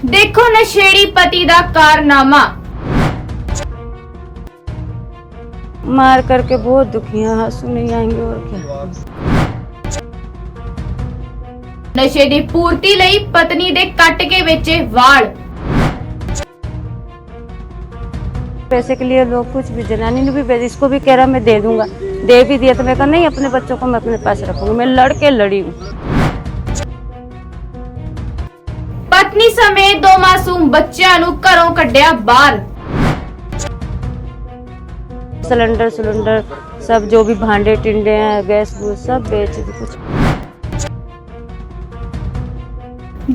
देखो नशेड़ी पति दा कारनामा। मार करके बहुत दुखी हैं, आंसू नहीं आएंगे और क्या। नशे दी पूर्ति लई पत्नी दे कट के बेचे वाल। पैसे के लिए लोग कुछ भी, जनानी ने भी इसको भी कह रहा मैं दे दूंगा, दे भी दिया तो मैं कहा नहीं, अपने बच्चों को मैं अपने पास रखूंगा। मैं लड़के लड़ी हूँ। पत्नी समेत दो मासूम बच्चों नूं घरों कड्ढिया बाहर। सिलेंडर सब जो भी भांडे टिंडे हैं, गैस गूस सब बेच दी कुछ।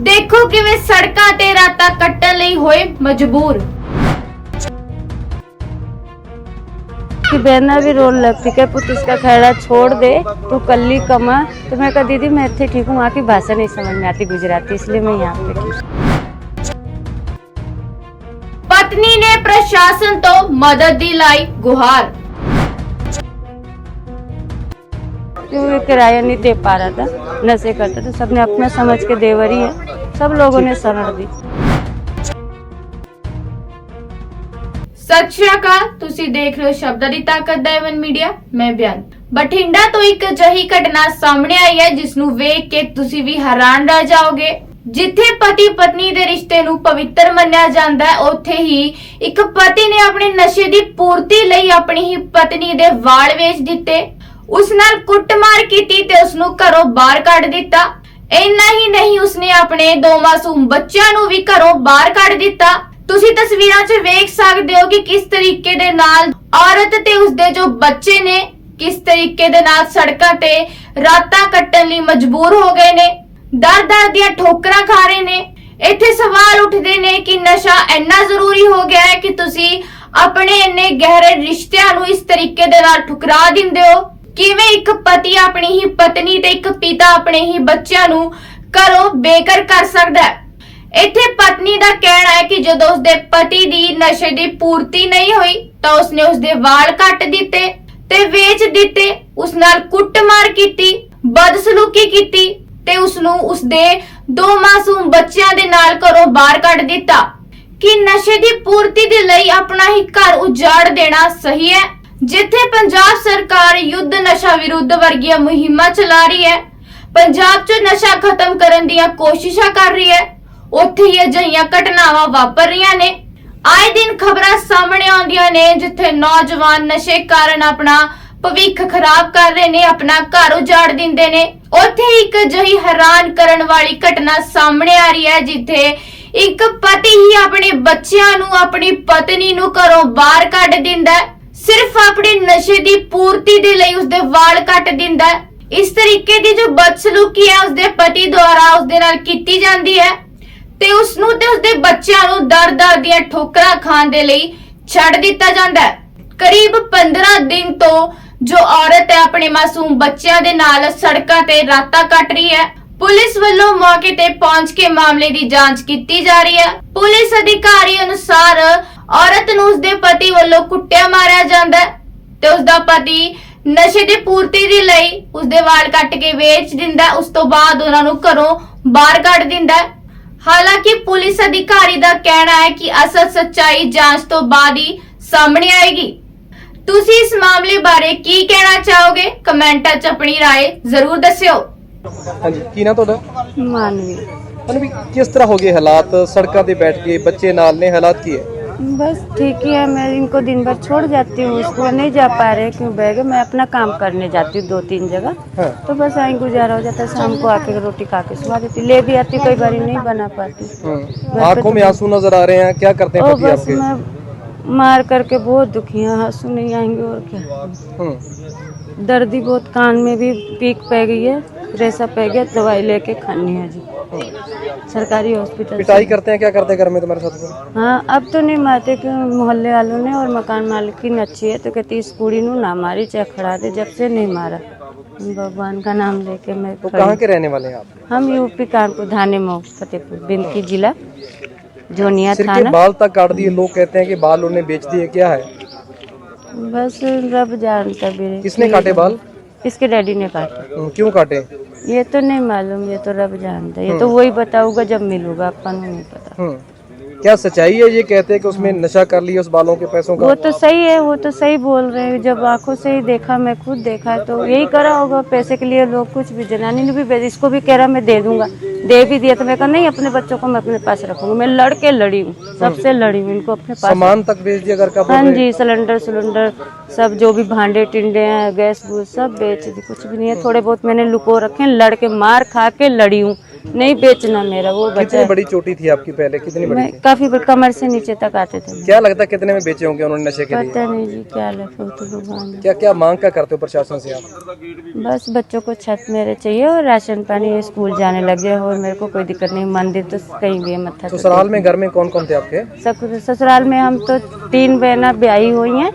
देखो किवें सड़कां ते रातां कट्टण लई होए मजबूर। कि बहना भी रोन लगती है, पुत्र इसका खैरा छोड़ दे, तू कल्ली कमा। तो मैं कहा दीदी मैं इतने ठीक हूँ, वहाँ की भाषा नहीं समझ में आती गुजराती, इसलिए मैं यहाँ पे की। पत्नी ने प्रशासन तो मदद दी लाई गुहार। क्यों ये किराया नहीं दे पा रहा था, नशे करता था, सबने अपना समझ के देवरी है, सब लोगों ने शरण दी। सत श्री अकाल, ਤੁਸੀਂ ਦੇਖ ਰਹੇ ਹੋ ਸ਼ਬਦਾਂ ਦੀ ਤਾਕਤ ਦਾ ਐਵਨ ਮੀਡੀਆ। ਮੈਂ ਬਿਆਨ। ਬਠਿੰਡਾ ਤੋਂ ਇੱਕ ਅਜਿਹੀ ਘਟਨਾ ਸਾਹਮਣੇ ਆਈ ਹੈ ਜਿਸ ਨੂੰ ਵੇਖ ਕੇ ਤੁਸੀਂ ਵੀ ਹੈਰਾਨ ਰਹਿ ਜਾਓਗੇ। ਜਿੱਥੇ ਪਤੀ ਪਤਨੀ ਦੇ ਰਿਸ਼ਤੇ ਨੂੰ ਪਵਿੱਤਰ ਮੰਨਿਆ ਜਾਂਦਾ ਹੈ, ਉੱਥੇ ਹੀ ਇੱਕ ਪਤੀ ਨੇ ਆਪਣੇ ਨਸ਼ੇ ਦੀ ਪੂਰਤੀ ਲਈ ਆਪਣੀ ਹੀ ਪਤਨੀ ਦੇ ਵਾਲ ਵੇਚ ਦਿੱਤੇ, ਉਸ ਨਾਲ ਕੁੱਟਮਾਰ ਕੀਤੀ ਤੇ ਉਸ ਨੂੰ ਘਰੋਂ ਬਾਹਰ ਕੱਢ ਦਿੱਤਾ। ਇੰਨਾ ਹੀ ਨਹੀਂ, ਉਸਨੇ ਆਪਣੇ ਦੋ ਮਾਸੂਮ ਬੱਚਿਆਂ ਨੂੰ ਵੀ ਘਰੋਂ ਬਾਹਰ ਕੱਢ ਦਿੱਤਾ। ਤੁਸੀਂ ਤਸਵੀਰਾਂ 'ਚ ਵੇਖ ਸਕਦੇ ਹੋ ਕਿ ਕਿਸ ਤਰੀਕੇ ਦੇ ਨਾਲ ਔਰਤ ਤੇ ਉਸਦੇ ਜੋ ਬੱਚੇ ਨੇ ਕਿਸ ਤਰੀਕੇ ਦੇ ਨਾਲ ਸੜਕਾਂ ਤੇ ਰਾਤਾਂ ਕੱਟਣ ਲਈ ਮਜਬੂਰ ਹੋ ਗਏ ਨੇ, ਦਰ-ਦਰ ਦੀਆਂ ਠੋਕਰਾਂ ਖਾ ਰਹੇ ਨੇ। ਇੱਥੇ ਸਵਾਲ ਉੱਠਦੇ ਨੇ ਕਿ ਨਸ਼ਾ ਇੰਨਾ ਜ਼ਰੂਰੀ ਹੋ ਗਿਆ ਹੈ ਕਿ ਤੁਸੀਂ ਆਪਣੇ ਇੰਨੇ ਗਹਿਰੇ ਰਿਸ਼ਤਿਆਂ ਨੂੰ ਇਸ ਤਰੀਕੇ ਦੇ ਨਾਲ ਠੁਕਰਾ ਦਿੰਦੇ ਹੋ। ਕਿਵੇਂ ਇੱਕ ਪਤੀ ਆਪਣੀ ਹੀ ਪਤਨੀ ਤੇ ਇੱਕ ਪਿਤਾ ਆਪਣੇ ਹੀ ਬੱਚਿਆਂ ਨੂੰ ਘਰੋਂ ਬੇਘਰ ਕਰ ਸਕਦਾ ਹੈ। ਇੱਥੇ ਪਤਨੀ ਦਾ ਕਹਿਣਾ ਹੈ ਕਿ ਜਦੋਂ ਉਸਦੇ ਪਤੀ ਦੀ ਨਸ਼ੇ ਦੀ ਪੂਰਤੀ ਨਹੀਂ ਹੋਈ ਤਾਂ ਉਸਨੇ ਉਸਦੇ ਵਾਲ ਕੱਟ ਦਿੱਤੇ ਤੇ ਵੇਚ ਦਿੱਤੇ, ਉਸ ਨਾਲ ਕੁੱਟਮਾਰ ਕੀਤੀ, ਬਦਸਲੂਕੀ ਕੀਤੀ ਤੇ ਉਸਨੂੰ ਉਸਦੇ ਦੋ ਮਾਸੂਮ ਬੱਚਿਆਂ ਦੇ ਨਾਲ ਘਰੋਂ ਬਾਹਰ ਕੱਢ ਦਿੱਤਾ। ਕਿ ਨਸ਼ੇ ਦੀ ਪੂਰਤੀ ਦੇ ਲਈ ਆਪਣਾ ਹੀ ਘਰ ਉਜਾੜ ਦੇਣਾ ਸਹੀ ਹੈ? ਜਿੱਥੇ ਪੰਜਾਬ ਸਰਕਾਰ ਯੁੱਧ ਨਸ਼ਾ ਵਿਰੁੱਧ ਵਰਗੀਆਂ ਮੁਹਿੰਮਾਂ ਚਲਾ ਰਹੀ ਹੈ, ਪੰਜਾਬ 'ਚ ਨਸ਼ਾ ਖਤਮ ਕਰਨ ਦੀਆਂ ਕੋਸ਼ਿਸ਼ਾਂ ਕਰ ਰਹੀ ਹੈ, ਉੱਥੇ ਹੀ ਅਜਿਹੀਆਂ ਘਟਨਾਵਾਂ ਵਾਪਰ ਰਹੀਆਂ ਨੇ। ਆਏ ਦਿਨ ਖਬਰਾਂ ਸਾਹਮਣੇ ਆਉਂਦੀਆਂ ਨੇ ਜਿੱਥੇ ਨੌਜਵਾਨ ਨਸ਼ੇ ਕਾਰਨ ਆਪਣਾ ਭਵਿੱਖ ਖਰਾਬ ਕਰ ਰਹੇ ਨੇ, ਆਪਣਾ ਘਰ ਉਜਾੜ ਦਿੰਦੇ ਨੇ। ਉੱਥੇ ਇੱਕ ਅਜਿਹੀ ਹੈਰਾਨ ਕਰਨ ਵਾਲੀ ਘਟਨਾ ਸਾਹਮਣੇ ਆ ਰਹੀ ਹੈ ਜਿੱਥੇ ਇੱਕ ਪਤੀ ਹੀ ਆਪਣੇ ਬੱਚਿਆਂ ਨੂੰ, ਆਪਣੀ ਪਤਨੀ ਨੂੰ ਘਰੋਂ ਬਾਹਰ ਕੱਢ ਦਿੰਦਾ ਹੈ, ਸਿਰਫ ਆਪਣੇ ਨਸ਼ੇ ਦੀ ਪੂਰਤੀ ਦੇ ਲਈ ਉਸਦੇ ਵਾਲ ਕੱਟ ਦਿੰਦਾ ਹੈ। ਇਸ ਤਰੀਕੇ ਦੀ ਜੋ ਬਦਸਲੂਕੀ ਹੈ ਉਸਦੇ ਪਤੀ ਦੁਆਰਾ ਉਸਦੇ ਨਾਲ ਕੀਤੀ ਜਾਂਦੀ ਹੈ ਤੇ ਉਸ ਨੂੰ ਤੇ ਉਸਦੇ ਬੱਚਿਆਂ ਨੂੰ ਦਰ-ਦਰ ਦੀਆਂ ਠੋਕਰਾਂ ਖਾਣ ਦੇ ਲਈ ਛੱਡ ਦਿੱਤਾ ਜਾਂਦਾ ਹੈ। ਕਰੀਬ 15 ਦਿਨ ਤੋਂ ਜੋ ਔਰਤ ਹੈ ਆਪਣੇ ਮਾਸੂਮ ਬੱਚਿਆਂ ਦੇ ਨਾਲ ਸੜਕਾਂ ਤੇ ਰਾਤਾਂ ਕੱਟ ਰਹੀ ਹੈ। ਪੁਲਿਸ ਵੱਲੋਂ ਮੌਕੇ ਤੇ ਪਹੁੰਚ ਕੇ ਮਾਮਲੇ ਦੀ ਜਾਂਚ ਕੀਤੀ ਜਾ ਰਹੀ ਹੈ। ਪੁਲਿਸ ਅਧਿਕਾਰੀ ਅਨੁਸਾਰ ਔਰਤ ਨੂੰ ਉਸਦੇ ਪਤੀ ਵੱਲੋਂ ਕੁੱਟਿਆ ਮਾਰਿਆ ਜਾਂਦਾ ਹੈ ਤੇ ਉਸਦਾ ਪਤੀ ਨਸ਼ੇ ਦੀ ਪੂਰਤੀ ਦੇ ਲਈ ਉਸਦੇ ਵਾਲ ਕੱਟ ਕੇ ਵੇਚ ਦਿੰਦਾ ਹੈ। ਉਸ ਤੋਂ ਬਾਅਦ ਉਹਨਾਂ ਨੂੰ ਘਰੋਂ ਬਾਹਰ ਕੱਢ ਦਿੰਦਾ ਹੈ। ਹਾਲਾਂਕਿ ਪੁਲਿਸ ਅਧਿਕਾਰੀ ਦਾ ਕਹਿਣਾ ਹੈ ਕਿ ਅਸਲ ਸੱਚਾਈ ਜਾਂਚ ਤੋਂ ਬਾਅਦ ਹੀ ਸਾਹਮਣੇ ਆਏਗੀ। ਤੁਸੀਂ ਇਸ ਮਾਮਲੇ ਬਾਰੇ ਕੀ ਕਹਿਣਾ ਚਾਹੋਗੇ? ਕਮੈਂਟਾਂ 'ਚ ਆਪਣੀ رائے ਜ਼ਰੂਰ ਦੱਸਿਓ। ਹਾਂਜੀ, ਕੀ ਨਾ ਤੁਹਾਡਾ? मानवी ਮਤਲਬ ਕਿਸ ਤਰ੍ਹਾਂ ਹੋ ਗਏ ਹਾਲਾਤ? ਸੜਕਾਂ ਤੇ ਬੈਠ ਕੇ ਬੱਚੇ ਨਾਲ ਨੇ, ਹਾਲਾਤ ਕੀ ਹੈ? बस ठीक ही है। मैं इनको दिन भर छोड़ जाती हूँ, स्कूल नहीं जा पा रहे क्यों बैग, मैं अपना काम करने जाती हूँ 2-3 जगह। हाँ। तो बस आई गुजारा हो जाता है, शाम को आके रोटी खा के सुला देती, ले भी आती, कई बार नहीं बना पाती। आंखों में आंसू नजर आ रहे हैं, क्या करते हैं ओ पति बस आपके? मैं मार करके बहुत दुखी हूँ, आंसू नहीं आएंगे और क्या। दर्द ही बहुत, कान में भी पीक पै गई है, रेसा पै गया, दवाई लेके खानी है जी सरकारी हॉस्पिटल। पिटाई करते हैं, क्या करते हैं घर में तुम्हारे साथ? हाँ अब तो नहीं मारते, क्यों मोहल्ले वालों ने और मकान मालिकिन अच्छी है तो कहती इस कुड़ी नू ना मारी चाहे खड़ा दे, जब से नहीं मारा। भगवान का नाम लेके मैं तो कहाँ के रहने वाले हैं आप? हम यूपी कानपुर धाने मऊ फतेहपुर बिंदकी जिला जोनिया सिर के थाना। बाल तक काट दिए, लोग कहते हैं कि बाल उन्हें बेच दिए, क्या है? बस रब जानता भी। किसने काटे बाल? इसके डैडी ने काटे। क्यों काटे? ये तो नहीं मालूम, ये तो रब जानता है, ये तो वही बताऊंगा जब मिलूंगा, अपन को नहीं पता। क्या सच्चाई है? ये कहते हैं कि उसमें नशा कर लिया उस बालों के पैसों का। वो तो सही है, वो तो सही बोल रहे हैं, जब आंखों से ही देखा, मैं खुद देखा, तो यही करा होगा पैसे के लिए। लोग कुछ भी, जनानी ने भी इसको भी कह रहा मैं दे दूंगा, दे भी दिया, तो मैं कहा नहीं, अपने बच्चों को मैं अपने पास रखूंगा। मैं लड़के लड़ी हूँ, सबसे लड़ी हूँ, इनको अपने पास। सामान तक बेच दिया घर का? हाँ जी, सिलेंडर सब, जो भी भांडे टिंडे हैं, गैस गूस सब बेच दी, कुछ भी नहीं है। थोड़े बहुत मैंने लुको रखे, लड़के मार खा के लड़ी हूँ, नहीं बेचना मेरा वो बचा। कितनी बड़ी चोटी थी आपकी पहले? कितनी बड़ी थी? काफी कमर से नीचे तक आते थे। क्या लगता है कितने में बेचे होंगे उन्होंने नशे के लिए? पता नहीं जी, क्या लगा तो भगवान। क्या क्या मांग क्या करते हो प्रशासन से आप? बस बच्चों को छत मेरे चाहिए और राशन पानी, स्कूल जाने लग जाए, और मेरे को कोई दिक्कत नहीं। मंदिर तो कहीं भी है, मत्था। ससुराल में घर में कौन कौन थे आपके? ससुराल में हम तो 3 बहना ब्याही हुई हैं।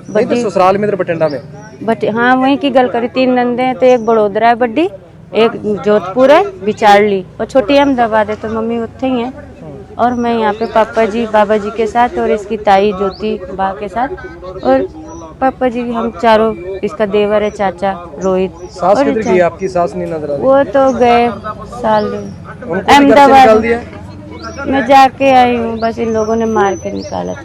नहीं तो ससुराल में इधर बठिंडा में? बट हाँ, वहीं की गल करी। 3 नंदे हैं, तो एक बड़ोदरा है बड्डी, एक जोधपुर है, बिचारली, और छोटी अहमदाबाद है। तो मम्मी उत्थे ही है, और मैं यहाँ पे पापा जी बाबा जी के साथ, और इसकी ताई ज्योति बा के साथ, और पापा जी, हम चारों, इसका देवर है चाचा रोहित। सास किधर गई आपकी? सास नहीं नजर आ रही? वो तो गए साल उनको भी घर से निकाल अहमदाबाद। दिया? मैं जाके आई हूँ, बस इन लोगों ने मार के निकाला था।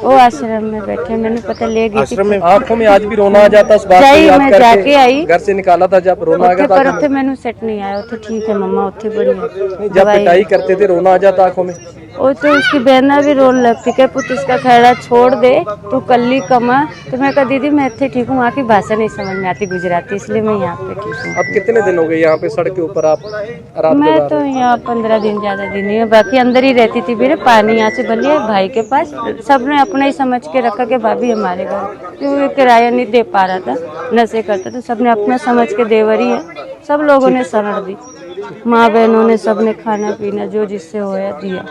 वो आश्रम में बैठे, मैंने पता ले गई थी। में आंखों में आज भी रोना आ जाता उस बात को याद मैं करके? जाके आई, घर से निकाला था जब रोना आ गया था? पर उत्थे मैंने सेट नहीं आया। उत्थे ठीक है मम्मा, उत्थे बढ़िया। जब पिटाई करते थे रोना आ जाता आंखों में? वो तो उसकी बहना भी रोने लगती है, पुत इसका खैरा छोड़ दे, तू कल्ली कमा। तो मैं कहा दीदी मैं इतने ठीक हूँ, वहाँ की भाषा नहीं समझ में आती गुजराती, इसलिए मैं यहाँ पे ठीक हूँ। अब कितने दिन हो गए यहाँ पे सड़क के ऊपर आप रात मैं गुजार तो रहे हैं? यहाँ 15 दिन, ज्यादा दिन नहीं है, बाकी अंदर ही रहती थी। मेरे पानी यहाँ से भलिया भाई के पास, सबने अपना ही समझ के रखा कि भाभी हमारे घर, क्योंकि किराया नहीं दे पा रहा था, नशे करता, तो सबने अपना समझ के देवरी है, सब लोगों ने समझ दी, माँ बहनों ने सबने खाना पीना जो जिससे होया दिया।